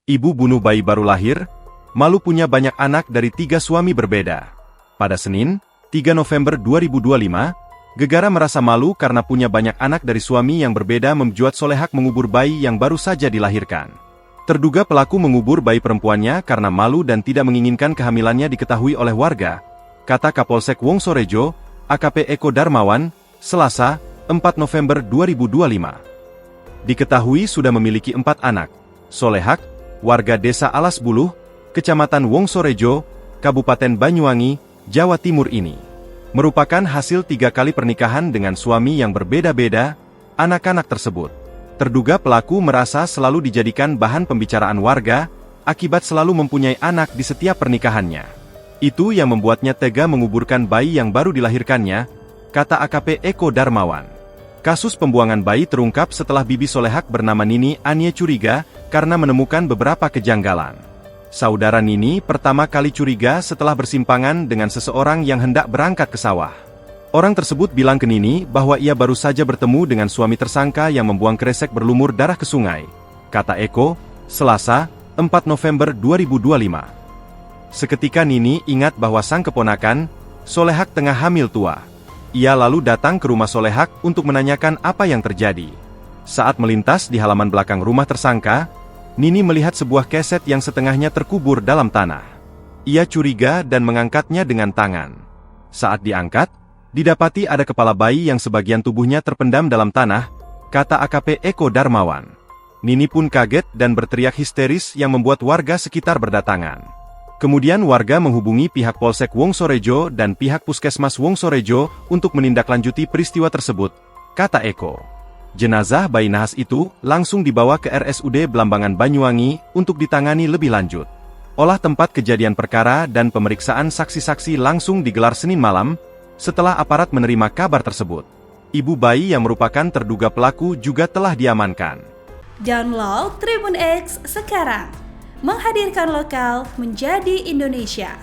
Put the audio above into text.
Ibu bunuh bayi baru lahir, malu punya banyak anak dari 3 suami berbeda. Pada Senin, 3 November 2025, Gegara merasa malu karena punya banyak anak dari suami yang berbeda membuat Solehak mengubur bayi yang baru saja dilahirkan. Terduga pelaku mengubur bayi perempuannya karena malu dan tidak menginginkan kehamilannya diketahui oleh warga, kata Kapolsek Wongsorejo, AKP Eko Darmawan, Selasa, 4 November 2025. Diketahui sudah memiliki 4 anak. Solehak, warga desa Alas Buluh, Kecamatan Wongsorejo, Kabupaten Banyuwangi, Jawa Timur ini, merupakan hasil 3 kali pernikahan dengan suami yang berbeda-beda. Anak-anak tersebut, terduga pelaku merasa selalu dijadikan bahan pembicaraan warga, akibat selalu mempunyai anak di setiap pernikahannya. Itu yang membuatnya tega menguburkan bayi yang baru dilahirkannya, kata AKP Eko Darmawan. Kasus pembuangan bayi terungkap setelah bibi Solehak bernama Nini Anie curiga karena menemukan beberapa kejanggalan. Saudara Nini pertama kali curiga setelah bersimpangan dengan seseorang yang hendak berangkat ke sawah. Orang tersebut bilang ke Nini bahwa ia baru saja bertemu dengan suami tersangka yang membuang kresek berlumur darah ke sungai, kata Eko, Selasa, 4 November 2025. Seketika Nini ingat bahwa sang keponakan, Solehak, tengah hamil tua. Ia lalu datang ke rumah Solehak untuk menanyakan apa yang terjadi. Saat melintas di halaman belakang rumah tersangka, Nini melihat sebuah keset yang setengahnya terkubur dalam tanah. Ia curiga dan mengangkatnya dengan tangan. Saat diangkat, didapati ada kepala bayi yang sebagian tubuhnya terpendam dalam tanah, kata AKP Eko Darmawan. Nini pun kaget dan berteriak histeris yang membuat warga sekitar berdatangan. Kemudian warga menghubungi pihak Polsek Wongsorejo dan pihak Puskesmas Wongsorejo untuk menindaklanjuti peristiwa tersebut, kata Eko. Jenazah bayi nahas itu langsung dibawa ke RSUD Blambangan Banyuwangi untuk ditangani lebih lanjut. Olah tempat kejadian perkara dan pemeriksaan saksi-saksi langsung digelar Senin malam, setelah aparat menerima kabar tersebut. Ibu bayi yang merupakan terduga pelaku juga telah diamankan. Download Tribun X sekarang. Menghadirkan lokal menjadi Indonesia.